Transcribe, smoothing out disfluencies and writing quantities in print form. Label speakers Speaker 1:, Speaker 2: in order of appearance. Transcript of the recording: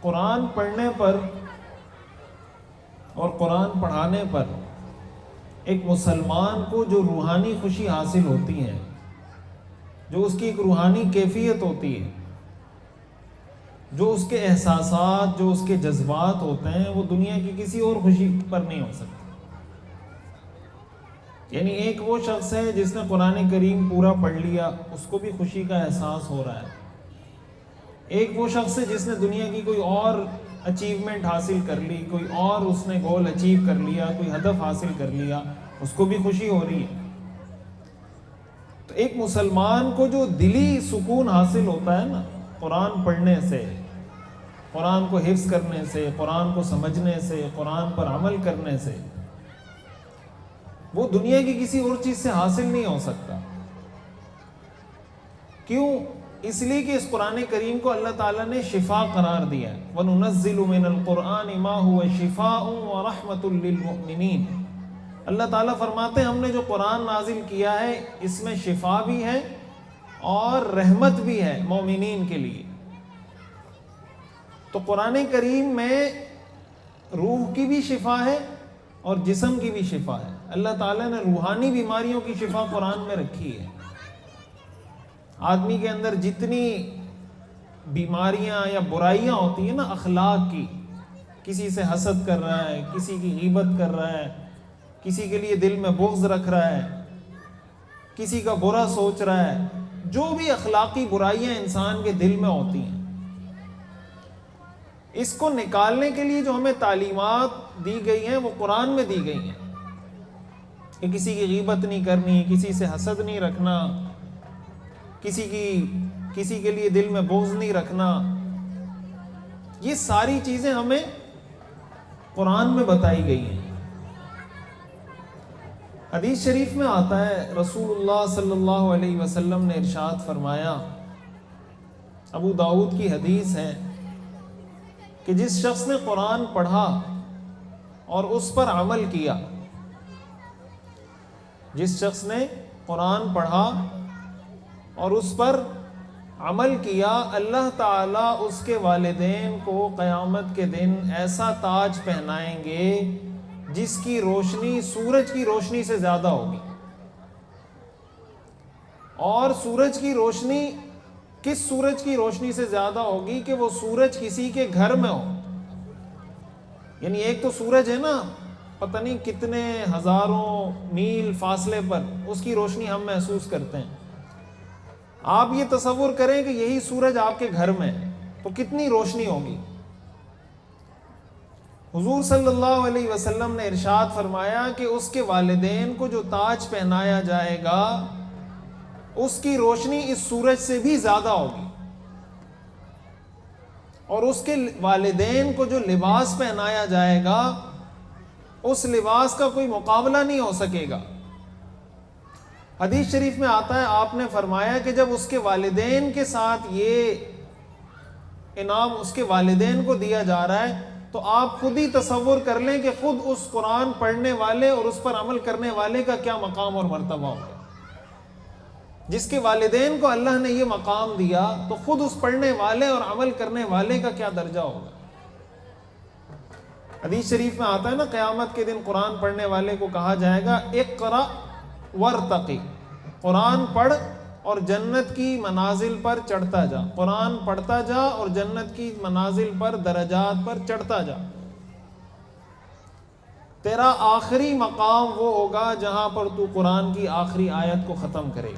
Speaker 1: قرآن پڑھنے پر اور قرآن پڑھانے پر ایک مسلمان کو جو روحانی خوشی حاصل ہوتی ہے، جو اس کی ایک روحانی کیفیت ہوتی ہے، جو اس کے احساسات، جو اس کے جذبات ہوتے ہیں، وہ دنیا کی کسی اور خوشی پر نہیں ہو سکتے۔ یعنی ایک وہ شخص ہے جس نے قرآن کریم پورا پڑھ لیا، اس کو بھی خوشی کا احساس ہو رہا ہے۔ ایک وہ شخص ہے جس نے دنیا کی کوئی اور اچیومنٹ حاصل کر لی، کوئی اور اس نے گول اچیو کر لیا، کوئی ہدف حاصل کر لیا، اس کو بھی خوشی ہو رہی ہے۔ تو ایک مسلمان کو جو دلی سکون حاصل ہوتا ہے نا قرآن پڑھنے سے، قرآن کو حفظ کرنے سے، قرآن کو سمجھنے سے، قرآن پر عمل کرنے سے، وہ دنیا کی کسی اور چیز سے حاصل نہیں ہو سکتا۔ کیوں؟ اس لیے کہ اس قرآن کریم کو اللہ تعالیٰ نے شفا قرار دیا ہے۔ وَنُنَزِّلُ مِنَ الْقُرْآنِ مَا هُوَ شِفَاءٌ وَرَحْمَةٌ لِّلْمُؤْمِنِينَ۔ اللہ تعالیٰ فرماتے ہیں ہم نے جو قرآن نازل کیا ہے اس میں شفا بھی ہے اور رحمت بھی ہے مومنین کے لیے۔ تو قرآن کریم میں روح کی بھی شفا ہے اور جسم کی بھی شفا ہے۔ اللہ تعالیٰ نے روحانی بیماریوں کی شفا قرآن میں رکھی ہے۔ آدمی کے اندر جتنی بیماریاں یا برائیاں ہوتی ہیں نا اخلاق کی، کسی سے حسد کر رہا ہے، کسی کی غیبت کر رہا ہے، کسی کے لیے دل میں بغض رکھ رہا ہے، کسی کا برا سوچ رہا ہے، جو بھی اخلاقی برائیاں انسان کے دل میں ہوتی ہیں، اس کو نکالنے کے لیے جو ہمیں تعلیمات دی گئی ہیں وہ قرآن میں دی گئی ہیں کہ کسی کی غیبت نہیں کرنی، کسی سے حسد نہیں رکھنا، کسی کے لیے دل میں بغض نہیں رکھنا۔ یہ ساری چیزیں ہمیں قرآن میں بتائی گئی ہیں۔ حدیث شریف میں آتا ہے رسول اللہ صلی اللہ علیہ وسلم نے ارشاد فرمایا، ابو داؤد کی حدیث ہے کہ جس شخص نے قرآن پڑھا اور اس پر عمل کیا، جس شخص نے قرآن پڑھا اور اس پر عمل کیا، اللہ تعالیٰ اس کے والدین کو قیامت کے دن ایسا تاج پہنائیں گے جس کی روشنی سورج کی روشنی سے زیادہ ہوگی۔ اور سورج کی روشنی کس سورج کی روشنی سے زیادہ ہوگی کہ وہ سورج کسی کے گھر میں ہو۔ یعنی ایک تو سورج ہے نا پتہ نہیں کتنے ہزاروں میل فاصلے پر، اس کی روشنی ہم محسوس کرتے ہیں۔ آپ یہ تصور کریں کہ یہی سورج آپ کے گھر میں ہے تو کتنی روشنی ہوگی۔ حضور صلی اللہ علیہ وسلم نے ارشاد فرمایا کہ اس کے والدین کو جو تاج پہنایا جائے گا اس کی روشنی اس سورج سے بھی زیادہ ہوگی، اور اس کے والدین کو جو لباس پہنایا جائے گا اس لباس کا کوئی مقابلہ نہیں ہو سکے گا۔ حدیث شریف میں آتا ہے آپ نے فرمایا کہ جب اس کے والدین کے ساتھ یہ انعام اس کے والدین کو دیا جا رہا ہے تو آپ خود ہی تصور کر لیں کہ خود اس قرآن پڑھنے والے اور اس پر عمل کرنے والے کا کیا مقام اور مرتبہ ہوگا۔ جس کے والدین کو اللہ نے یہ مقام دیا تو خود اس پڑھنے والے اور عمل کرنے والے کا کیا درجہ ہوگا۔ حدیث شریف میں آتا ہے نا قیامت کے دن قرآن پڑھنے والے کو کہا جائے گا اقرأ ورتقی، قرآن پڑھ اور جنت کی منازل پر چڑھتا جا، قرآن پڑھتا جا اور جنت کی منازل پر درجات پر چڑھتا جا۔ تیرا آخری مقام وہ ہوگا جہاں پر تو قرآن کی آخری آیت کو ختم کرے گا۔